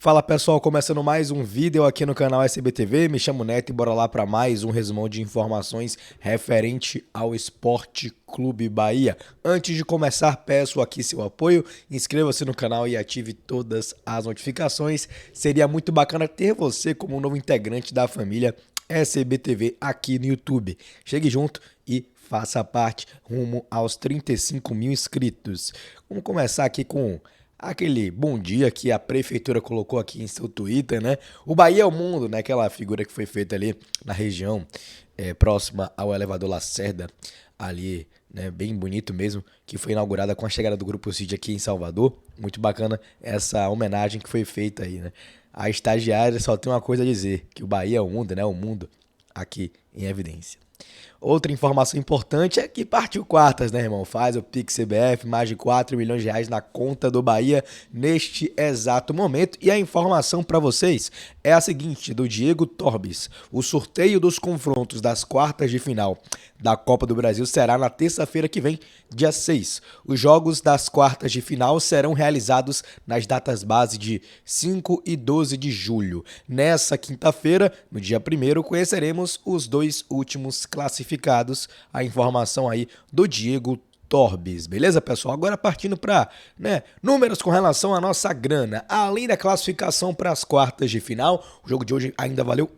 Fala pessoal, começando mais um vídeo aqui no canal SBTV, me chamo Neto e bora lá para mais um resumão de informações referente ao Esporte Clube Bahia. Antes de começar, peço aqui seu apoio, inscreva-se no canal e ative todas as notificações. Seria muito bacana ter você como um novo integrante da família SBTV aqui no YouTube. Chegue junto e faça parte rumo aos 35 mil inscritos. Vamos começar aqui com aquele bom dia que a prefeitura colocou aqui em seu Twitter, né? O Bahia é o mundo, né? Aquela figura que foi feita ali na região próxima ao elevador Lacerda, ali, né? Bem bonito mesmo, que foi inaugurada com a chegada do Grupo City aqui em Salvador. Muito bacana essa homenagem que foi feita aí, né? A estagiária só tem uma coisa a dizer, que o Bahia é o mundo, né? O mundo aqui em evidência. Outra informação importante é que partiu quartas, né, irmão? Faz o Pix CBF, mais de 4 milhões de reais na conta do Bahia neste exato momento. E a informação para vocês é a seguinte, do Diego Torbes. O sorteio dos confrontos das quartas de final da Copa do Brasil será na terça-feira que vem, dia 6. Os jogos das quartas de final serão realizados nas datas base de 5 e 12 de julho. Nessa quinta-feira, no dia 1º, conheceremos os dois últimos classificados. A informação aí do Diego Torbes, beleza, pessoal? Agora partindo para, números com relação à nossa grana. Além da classificação para as quartas de final, o jogo de hoje ainda valeu...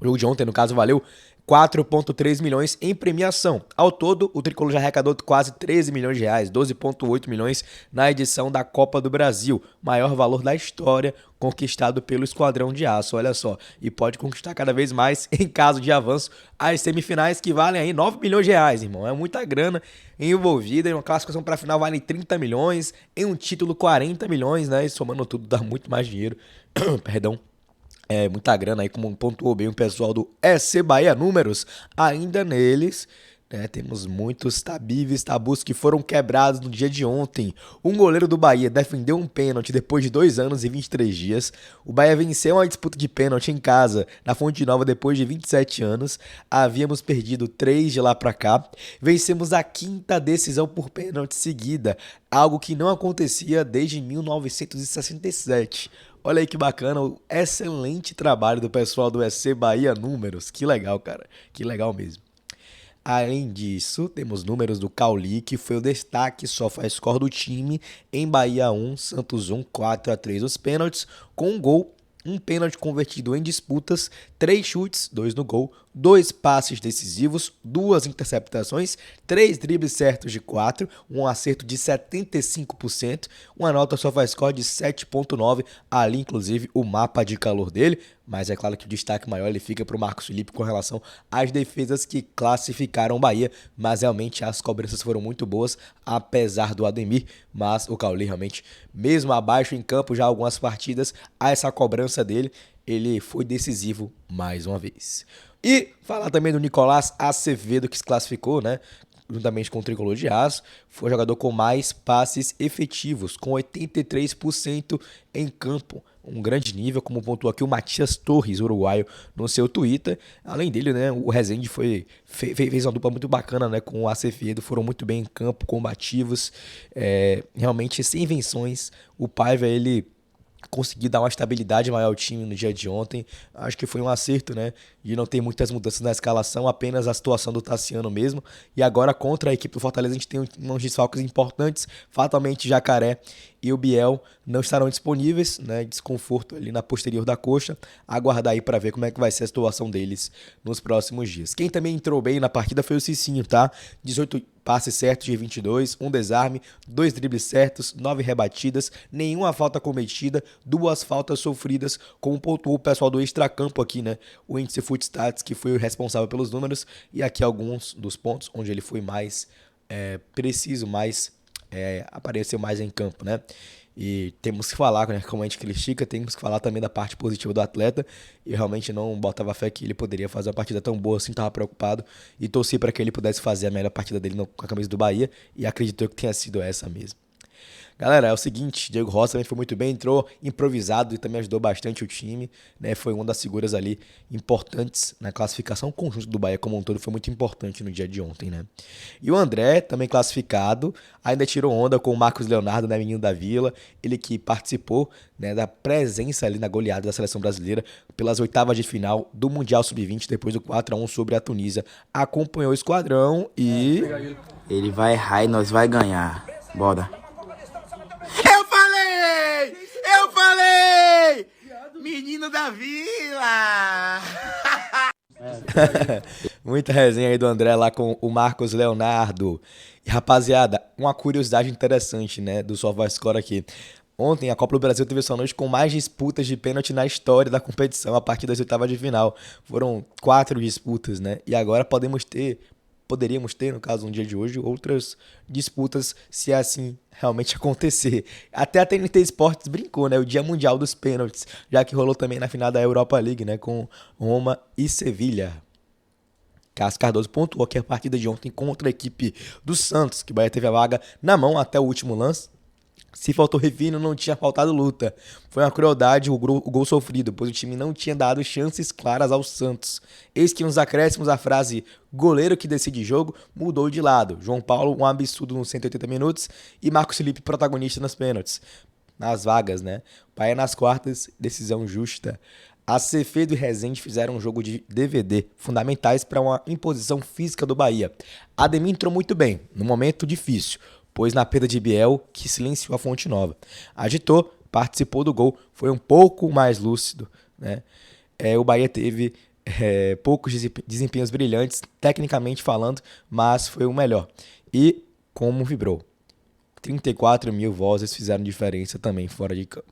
o jogo de ontem, no caso, valeu 4,3 milhões em premiação. Ao todo, o Tricolor já arrecadou quase 13 milhões de reais, 12,8 milhões na edição da Copa do Brasil, maior valor da história conquistado pelo Esquadrão de Aço, olha só, e pode conquistar cada vez mais em caso de avanço às semifinais, que valem aí 9 milhões de reais, irmão, é muita grana envolvida, em uma classificação para a final vale 30 milhões, em um título 40 milhões, né, e somando tudo dá muito mais dinheiro, perdão. É muita grana aí, como pontuou bem o pessoal do SC Bahia Números, ainda neles, né, temos muitos tabus que foram quebrados no dia de ontem. Um goleiro do Bahia defendeu um pênalti depois de 2 anos e 23 dias. O Bahia venceu uma disputa de pênalti em casa, na Fonte Nova, depois de 27 anos. Havíamos perdido 3 de lá pra cá. Vencemos a 5ª decisão por pênalti seguida, algo que não acontecia desde 1967. Olha aí que bacana, o excelente trabalho do pessoal do SC Bahia Números. Que legal, cara. Que legal mesmo. Além disso, temos números do Cauli, que foi o destaque score do time em Bahia 1, Santos 1, 4-3 os pênaltis, com um gol, um pênalti convertido em disputas, 3 chutes, 2 no gol, 2 passes decisivos, 2 interceptações, 3 dribles certos de 4, um acerto de 75%, uma nota SofaScore de 7,9, ali inclusive o mapa de calor dele, mas é claro que o destaque maior ele fica para o Marcos Felipe com relação às defesas que classificaram o Bahia, mas realmente as cobranças foram muito boas, apesar do Ademir, mas o Cauli realmente, mesmo abaixo em campo já algumas partidas, a essa cobrança dele, ele foi decisivo mais uma vez. E falar também do Nicolás Acevedo, que se classificou, né? Juntamente com o Tricolor de Aço, foi o jogador com mais passes efetivos, com 83% em campo. Um grande nível, como pontuou aqui o Matias Torres, uruguaio, no seu Twitter. Além dele, né, o Rezende fez uma dupla muito bacana, né, com o Acevedo, foram muito bem em campo, combativos, realmente sem invenções. O Paiva, ele conseguiu dar uma estabilidade maior ao time no dia de ontem. Acho que foi um acerto, né? De não ter muitas mudanças na escalação, apenas a situação do Tassiano mesmo. E agora, contra a equipe do Fortaleza, a gente tem uns desfalques importantes. Fatalmente, Jacaré e o Biel não estarão disponíveis, né? Desconforto ali na posterior da coxa. Aguardar aí para ver como é que vai ser a situação deles nos próximos dias. Quem também entrou bem na partida foi o Cicinho, tá? 18 passes certos de 22, um desarme, 2 dribles certos, 9 rebatidas, nenhuma falta cometida, 2 faltas sofridas, como pontuou o pessoal do extracampo aqui, né? O índice Footstats, que foi o responsável pelos números, e aqui alguns dos pontos onde ele foi mais preciso, apareceu mais em campo, né? E temos que falar, né, como a gente critica, temos que falar também da parte positiva do atleta. E realmente não botava fé que ele poderia fazer uma partida tão boa assim, estava preocupado. E torci para que ele pudesse fazer a melhor partida dele com a camisa do Bahia. E acreditou que tenha sido essa mesmo. Galera, é o seguinte, Diego Rossi também foi muito bem, entrou improvisado e também ajudou bastante o time, né? Foi uma das figuras ali importantes na classificação. O conjunto do Bahia como um todo foi muito importante no dia de ontem, né? E o André, também classificado, ainda tirou onda com o Marcos Leonardo, né, menino da Vila, ele que participou, né, da presença ali na goleada da seleção brasileira pelas oitavas de final do Mundial Sub-20, depois do 4-1 sobre a Tunísia. Acompanhou o esquadrão e... Ele vai errar e nós vai ganhar. Bora. Eu falei! Eu falei! Menino da Vila! Muita resenha aí do André lá com o Marcos Leonardo. E rapaziada, uma curiosidade interessante, né, do SofaScore aqui. Ontem a Copa do Brasil teve sua noite com mais disputas de pênalti na história da competição a partir das oitavas de final. Foram 4 disputas, né? E agora poderíamos ter, no caso, no dia de hoje, outras disputas se assim realmente acontecer. Até a TNT Esportes brincou, né? O Dia Mundial dos Pênaltis, já que rolou também na final da Europa League, né? Com Roma e Sevilha. Cássio Cardoso pontuou que a partida de ontem contra a equipe do Santos, que o Bahia teve a vaga na mão até o último lance. Se faltou refino, não tinha faltado luta. Foi uma crueldade o gol sofrido, pois o time não tinha dado chances claras ao Santos. Eis que nos acréscimos a frase goleiro que decide jogo mudou de lado. João Paulo, um absurdo nos 180 minutos e Marcos Felipe, protagonista nas pênaltis. Nas vagas, né? Bahia nas quartas, decisão justa. A Cefedo e Rezende fizeram um jogo de DVD, fundamentais para uma imposição física do Bahia. Ademir entrou muito bem, no momento difícil, pois na perda de Biel, que silenciou a Fonte Nova. Agitou, participou do gol, foi um pouco mais lúcido, né? O Bahia teve poucos desempenhos brilhantes, tecnicamente falando, mas foi o melhor. E como vibrou. 34 mil vozes fizeram diferença também fora de campo.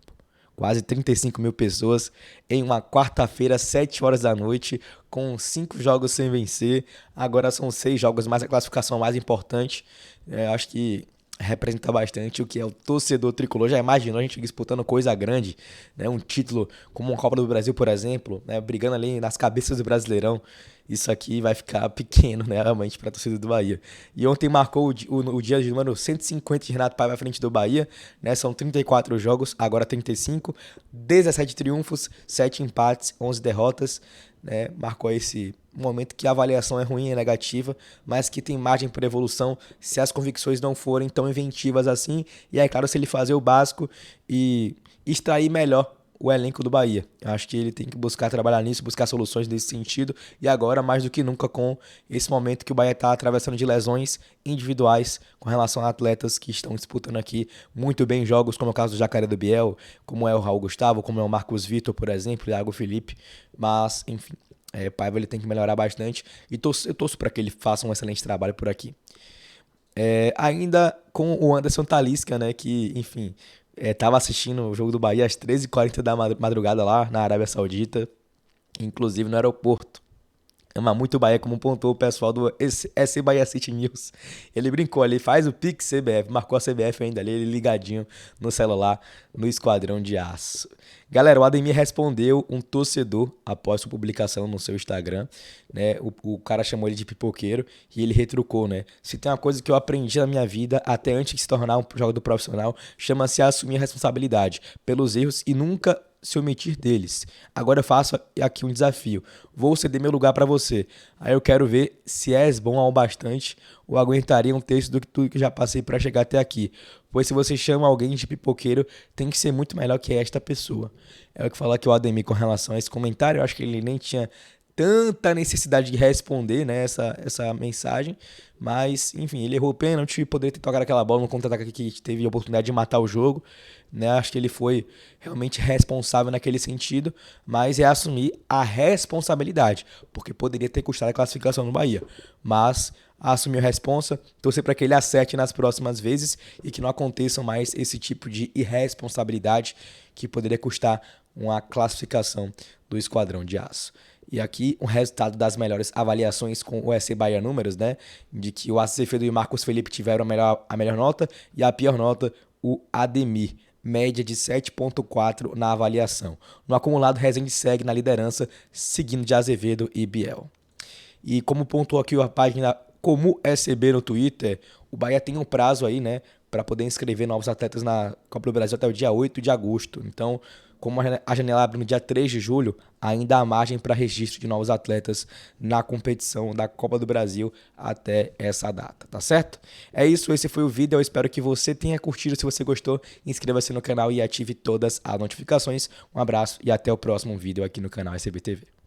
Quase 35 mil pessoas em uma quarta-feira, 7 horas da noite, com 5 jogos sem vencer. Agora são 6 jogos, mais a classificação mais importante. Acho que representa bastante o que é o torcedor tricolor. Já imaginou a gente disputando coisa grande, né? Um título como uma Copa do Brasil, por exemplo, né? Brigando ali nas cabeças do Brasileirão. Isso aqui vai ficar pequeno, né, realmente, para a torcida do Bahia. E ontem marcou o dia de número 150 de Renato Paiva à frente do Bahia, né? São 34 jogos, agora 35, 17 triunfos, 7 empates, 11 derrotas, né? Marcou esse momento que a avaliação é ruim, é negativa, mas que tem margem para evolução se as convicções não forem tão inventivas assim. E é claro, se ele fazer o básico e extrair melhor o elenco do Bahia. Eu acho que ele tem que buscar trabalhar nisso, buscar soluções nesse sentido, e agora mais do que nunca com esse momento que o Bahia está atravessando de lesões individuais com relação a atletas que estão disputando aqui muito bem jogos, como é o caso do Jacaré do Biel, como é o Raul Gustavo, como é o Marcos Vitor, por exemplo, e Iago Felipe, mas enfim, Paiva ele tem que melhorar bastante e eu torço para que ele faça um excelente trabalho por aqui. Ainda com o Anderson Talisca, né, que enfim, tava assistindo o jogo do Bahia às 13h40 da madrugada lá na Arábia Saudita, inclusive no aeroporto. Ama muito o Bahia, como pontuou o pessoal do SC Bahia City News. Ele brincou ali, faz o Pix CBF, marcou a CBF ainda ali, ele ligadinho no celular, no Esquadrão de Aço. Galera, o Ademir respondeu um torcedor após sua publicação no seu Instagram, né? O cara chamou ele de pipoqueiro e ele retrucou, né? Se tem uma coisa que eu aprendi na minha vida, até antes de se tornar um jogador profissional, chama-se assumir a responsabilidade pelos erros e nunca se omitir deles. Agora eu faço aqui um desafio. Vou ceder meu lugar para você. Aí eu quero ver se és bom ao bastante ou aguentaria um terço do que tudo que já passei para chegar até aqui. Pois se você chama alguém de pipoqueiro, tem que ser muito melhor que esta pessoa. É o que fala aqui o Ademir com relação a esse comentário. Eu acho que ele nem tinha tanta necessidade de responder, né, essa mensagem, mas enfim, ele errou o pênalti, poderia ter tocado aquela bola no contra-ataque que teve a oportunidade de matar o jogo, né? Acho que ele foi realmente responsável naquele sentido, mas é assumir a responsabilidade, porque poderia ter custado a classificação no Bahia, mas assumiu a responsa, torcer para que ele acerte nas próximas vezes e que não aconteçam mais esse tipo de irresponsabilidade que poderia custar uma classificação do Esquadrão de Aço. E aqui o resultado das melhores avaliações com o SC Bahia Números, né? De que o Acevedo e o Marcos Felipe tiveram a melhor nota e a pior nota, o Ademir. Média de 7,4 na avaliação. No acumulado, Rezende segue na liderança, seguindo de Azevedo e Biel. E como pontuou aqui a página Como SB no Twitter, o Bahia tem um prazo aí, né? para poder inscrever novos atletas na Copa do Brasil até o dia 8 de agosto. Então, como a janela abre no dia 3 de julho, ainda há margem para registro de novos atletas na competição da Copa do Brasil até essa data, tá certo? É isso, esse foi o vídeo, eu espero que você tenha curtido. Se você gostou, inscreva-se no canal e ative todas as notificações. Um abraço e até o próximo vídeo aqui no canal SBTV.